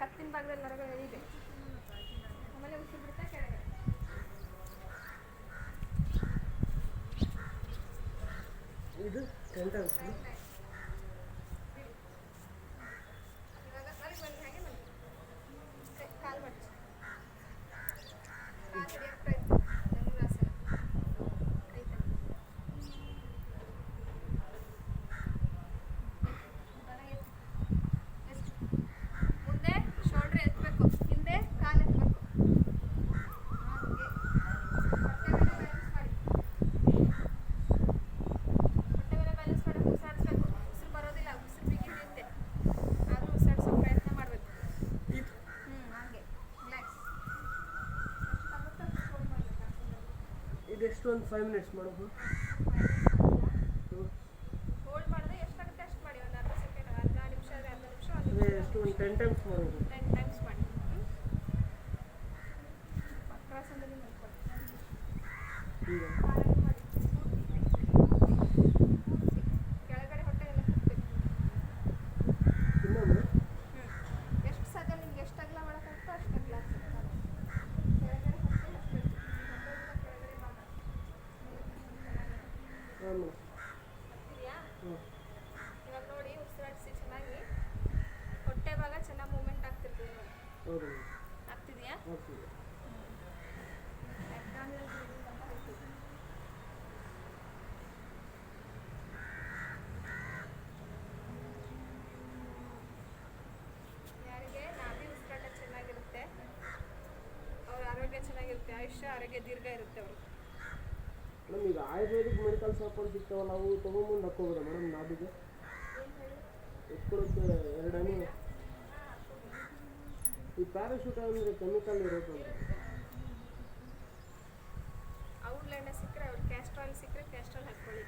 ಕತ್ತಿನ ಭಾಗದಲ್ಲಿ ನರಗಳು ಎಳಿಬೇಕು. ಆಮೇಲೆ ಉಸಿರು ಬಿಡ್ತಾ ಕೆಳಗೆ. ಇದು ಟೆಂಟ್ ಅಂತ ಇವಾಗ ಅಲ್ಲಿ ಬಂದು ಹಾಗೆ ಬಂದು ಕಾಲು ಮಡಚಿ ಕಾಲು ಹಿಡಿಯೋಕ್ಕೆ ಧನುರಾಸನ ಐತೆ. ಎಷ್ಟು ಮುಂದೆ ಶೋಲ್ಡ್ರ್ ಎತ್ತಬೇಕು, ಹಿಂದೆ ಕಾಲು ಎತ್ತಬೇಕು. ಹಾಗೆ ಹೊಟ್ಟೆ ಮೇಲೆ ಬ್ಯಾಲೆನ್ಸ್ ಮಾಡಿ, ಹೊಟ್ಟೆ ಮೇಲೆ ಬ್ಯಾಲೆನ್ಸ್ ಮಾಡಿ ಉಸಿರಾಡಿಸ್ಬೇಕು. ಉಸಿರು ಬರೋದಿಲ್ಲ, ಉಸಿರು ಬಿಗಿ ಹಿಡಿಯುತ್ತೆ, ಆದರೂ ಉಸಿರಾಡಿಸೋ ಪ್ರಯತ್ನ ಮಾಡಬೇಕು. ಹಾಗೆ ರಿಲ್ಯಾಕ್ಸ್. ಇದೆಷ್ಟು ಒಂದು 5 ಮಿನಿಟ್ಸ್ ಮಾಡೋದು. ಹೋಲ್ಡ್ ಮಾಡಿದ್ರೆ ಎಷ್ಟಾಗುತ್ತೆ ಅಷ್ಟು ಮಾಡಿ, ಒಂದು ಅರ್ಧ ಸೆಕೆಂಡ್, ಅರ್ಧ ನಿಮಿಷ ಆದರೆ ಅರ್ಧ ನಿಮಿಷ, ಒಂದು ಎಷ್ಟು ಒಂದು 10 ಟೈಮ್ಸ್ ಮಾಡೋದು. 10 ಟೈಮ್ಸ್ ಮಾಡಿ. ವಕ್ರಾಸನದಲ್ಲಿ ಮಲ್ಕೊಳ್ಳಿ. ಈಗ ಕಾಲನ್ನು ಮಾಡಿ ಕೂರಿಸಿ ಕೆಳಗಡೆ ಹೊಟ್ಟೆ ಎಲ್ಲ ಕುತ್ತಬೇಕು. ಇನ್ನೊಂದು ಎಷ್ಟು ಸಾಧ್ಯ ನಿಮ್ಗೆ ಎಷ್ಟು ಅಗಲ ಮಾಡೋಕ್ಕಾಗ್ತೋ ಅಷ್ಟು ಅಗಲ ಆಗ್ತದೆ. ಕೆಳಗಡೆ ಹೊಟ್ಟೆ ಹಚ್ಚಬೇಕು. ಹೊಟ್ಟೆಯಿಂದ ಕೆಳಗಡೆ ಭಾಗ ನಾನು ಆಗ್ತಿದೆಯಾ? ಇವಾಗ ನೋಡಿ, ಉಸಿರಾಡಿಸಿ ಚೆನ್ನಾಗಿ. ಹೊಟ್ಟೆ ಭಾಗ ಚೆನ್ನಾಗಿ ಮೂವ್ಮೆಂಟ್ ಆಗ್ತಿರ್ತದೆ ನೋಡಿ. ಹೌದು ಆಗ್ತಿದೆಯಾ? ಆಗ್ತದೆ. ಅಬ್ಡಾಮಿನಲ್ ಬ್ರೀದಿಂಗ್ ಅಂತ ಹೇಳ್ತೀವಿ. ಯಾರಿಗೆ ನಾಭಿ ಉಸಿರಾಟ ಚೆನ್ನಾಗಿರುತ್ತೆ, ಅವ್ರ ಆರೋಗ್ಯ ಚೆನ್ನಾಗಿರುತ್ತೆ, ಆರೋಗ್ಯ ದೀರ್ಘ ಇರುತ್ತೆ ಅವರು. ಮೇಡಮ್ ಈಗ ಆಯುರ್ವೇದಿಕ್ ಮೆಡಿಕಲ್ ಶಾಪ್ ಅಂತ ಸಿಗ್ತಾವಲ್ಲ, ಅವು ತೊಗೊಂಬಂದು ಹಾಕೋಬೋದಾ ಮೇಡಮ್ ನಾಭಿಗೆ ಎತ್ಕೊಳ್ಳೋಕ್ಕೆ 2 ಹನಿ? ಈ ಪ್ಯಾರಾಶೂಟ್ ಅಂದರೆ ಕೆಮಿಕಲ್ ಇರೋದು ಅಂತ. ಔಡ್ಲೆಣ್ಣೆ ಸಿಕ್ಕರೆ, ಅವ್ರು ಕ್ಯಾಸ್ಟ್ರಾಲ್ ಸಿಕ್ಕರೆ ಕ್ಯಾಸ್ಟ್ರಾಲ್ ಹಾಕ್ಕೊಳ್ಳಿ.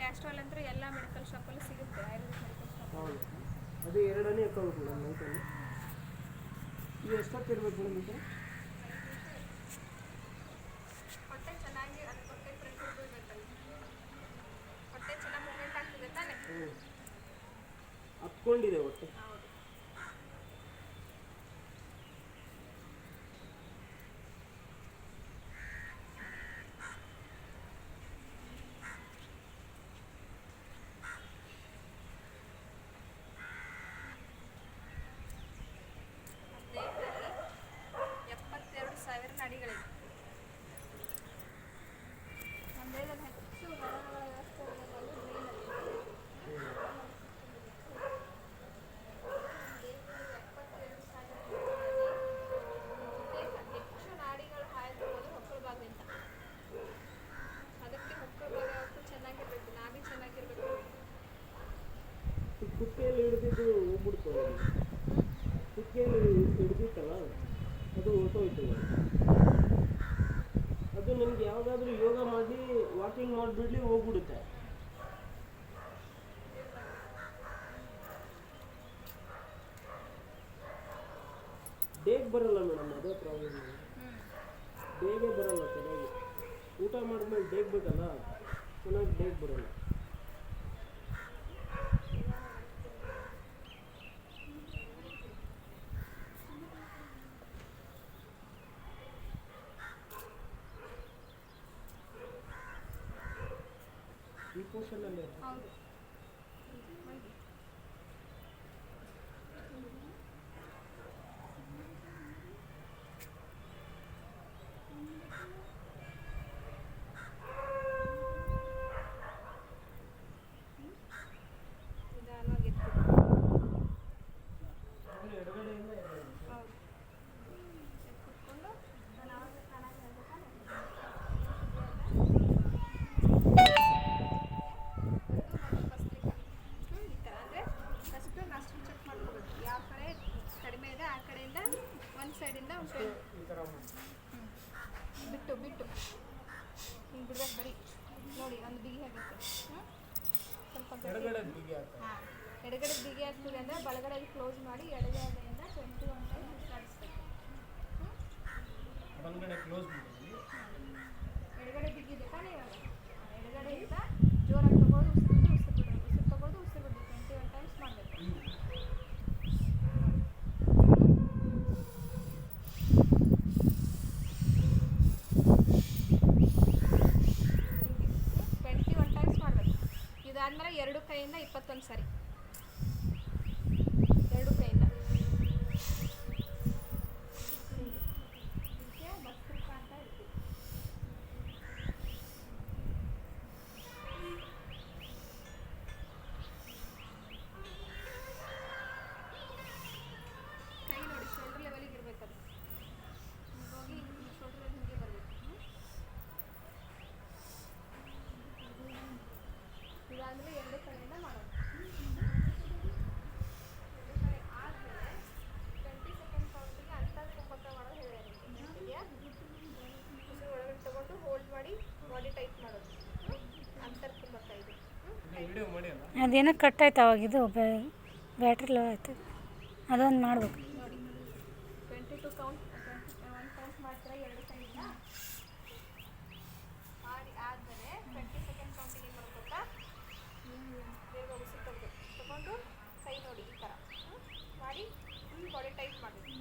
ಕ್ಯಾಸ್ಟ್ರಾಲ್ ಅಂದರೆ ಎಲ್ಲ ಮೆಡಿಕಲ್ ಶಾಪಲ್ಲಿ ಸಿಗುತ್ತೆ, ಆಯುರ್ವೇದಿಕ್ ಮೆಡಿಕಲ್ ಶಾಪ್. ಹೌದು, ಅದು 2 ಹನಿ ಹಾಕೋಬೇಕು ಮೇಡಮ್ ನೈಟಲ್ಲಿ. ಇದು ಎಷ್ಟೊತ್ತಿರ್ಬೇಕು ಮೇಡಮ್ ಈ ಥರ? ಹೊಟ್ಟೆ ಚೆನ್ನಾಗಿ, ಅದು ಹೊಟ್ಟೆ ಪ್ರೆಷರ್ ಬೀಳ್ಬೇಕಲ್ಲ. ಹೊಟ್ಟೆ ಚೆನ್ನಾಗಿ ಮೂವ್ಮೆಂಟ್ ಆಗ್ತಿದೆ ತಾನೇ? ಹತ್ಕೊಂಡಿದೆ ಹೊಟ್ಟೆ. ಹೌದು. ದೇಹದಲ್ಲಿ 72,000 ನಾಡಿಗಳಿವೆ. ನಮ್ಮ ದೇಹದಲ್ಲಿ ಹೆಚ್ಚು ನರಗಳ ವ್ಯವಸ್ಥೆ ಇರೋದು ಬ್ರೈನಲ್ಲಿ. ಹೆಚ್ಚು ನಾಡಿಗಳು ಹಾಯ್ದಿರೋದು ಹೊಕ್ಕಳ ಭಾಗದಿಂದ. ಅದಕ್ಕೆ ಹೊಕ್ಕಳ ಭಾಗ ಯಾವತ್ತೂ ಚೆನ್ನಾಗಿರ್ಬೇಕು, ನಾಭಿ ಚೆನ್ನಾಗಿರ್ಬೇಕು. ಈ ಕುಕ್ಕೆಯಲ್ಲಿ ಹಿಡಿದಿದ್ದು ಹೋಗ್ಬಿಡ್ತು, ಕುಕ್ಕೆಯಲ್ಲಿ ಹಿಡಿದಿತ್ತಲ್ಲ ಅದು ಹೊರಟೋಯ್ತಲ್ಲ. ಅದು ನಿಮ್ಗೆ ಯಾವುದಾದ್ರೂ ಯೋಗ ಮಾಡಿ ವಾಕಿಂಗ್ ಮಾಡಿಬಿಡ್ಲಿ ಹೋಗ್ಬಿಡುತ್ತೆ. ಬೇಗ ಬರಲ್ಲ ಮೇಡಮ್, ಅದೇ ಪ್ರಾಬ್ಲಮ್. ಬೇಗ ಬರಲ್ಲ ಚೆನ್ನಾಗಿ. ಊಟ ಮಾಡಿದ್ಮೇಲೆ ಬೇಗ ಬೇಕಲ್ಲ, ಚೆನ್ನಾಗಿ ಬೇಗ ಬರಲ್ಲ. ಈ ಪೋರ್ಷನಲ್ಲೇ ಹೌದು. ನಿಧಾನವಾಗಿ ಎತ್ತಿ. ಎಡಗಡೆಯಿಂದ ಹೌದು. ಕುತ್ಕೊಂಡು ಈ ಥರ ಅಂದರೆ ಫಸ್ಟು ನಾಸ್ಟ್ರಲ್ ಚೆಕ್ ಮಾಡ್ಕೋಬೇಕು. ಯಾವ ಕಡೆ ಕಡಿಮೆ ಇದೆ ಆ ಕಡೆಯಿಂದ ಒಂದು ಸೈಡಿಂದ ಒಂದು ಸೈಡ್ ಈ ಥರ ಬಿಟ್ಟು ಬಿಟ್ಟು ಹಿಂಗೆ ಬಿಡ್ಬೇಕು. ಬರೀ ನೋಡಿ, ಒಂದು ಬಿಗಿ ಆಗುತ್ತೆ. ಸ್ವಲ್ಪ ಎಡಗಡೆ ಬಿಗಿ ಆಗ್ತದೆ. ಹಾಂ, ಎಡಗಡೆ ಬಿಗಿ ಆಗ್ತದೆ ಅಂದರೆ ಬಲಗಡೆಯಲ್ಲಿ ಕ್ಲೋಸ್ ಮಾಡಿ ಎಡಗಡೆಯಿಂದ 21 ಟೈಮ್ ವಿಚಾರಿಸ್ಬೇಕು. ಬಲಗಡೆ ಕ್ಲೋಸ್ ಮಾಡಿ. ಎಡಗಡೆ ಬಿಗಿದೆ ತಾನೇ ಇವಾಗ. ಎಡಗಡೆಯಿಂದ ಜೋರಾಗಿ ತಗೊಳ್ಳೋದು, ಉಸಿರು ಬಿಡೋದು, ಉಸಿರು ಬಿಡೋದು, ಉಸಿರು ತಗೊಳ್ಳೋದು, ಉಸಿರು ಬಿಡೋದು 21 ಟೈಮ್ಸ್ ಮಾಡಬೇಕು. ಕೈಯಿಂದ 21 ಸಾರಿ, 2 ಕೈಯಿಂದ. ಭಸ್ತ್ರಿಕಾ ಅಂತ ಹೇಳ್ತೀವಿ. ಕೈ ನೋಡಿ ಶೋಲ್ಡರ್ ಲೆವೆಲಿಗೆ ಇರಬೇಕು, ಅದು ಹೋಗಿ ಶೋಲ್ಡರ್ ಲೆವೆಲ್ ಹಿಂಗೆ ಬರಬೇಕು. ಇದಾದಮೇಲೆ 2 ಕಡೆಯಿಂದ ಮಾಡೋದು. 2 ಕಡೆ ಆದಮೇಲೆ 20 ಸೆಕೆಂಡ್ ಕೌಂಟಿಗೆ ಅಂತರ್ ಕುಂಭಕ ಮಾಡೋದು ಹೇಳಿದೆ ಇದೆಯಾ. ಉಸಿರು ಒಳಗಡೆ ತಗೊಂಡು ಹೋಲ್ಡ್ ಮಾಡಿ ಬಾಡಿ ಟೈಟ್ ಮಾಡೋದು, ಅಂತರ್ ಕುಂಭಕ ಇದು. ವಿಡಿಯೋ ಮಾಡಿ ಅಲ್ಲ ಅದೇನೋ ಕಟ್ ಆಯ್ತು ಅವಾಗಿದು ಬ್ಯಾಟ್ರಿ ಲೋ ಆಯ್ತು, ಅದೊಂದು ಮಾಡ್ಬೇಕು. ನೋಡಿ 22 ಕೌಂಟ್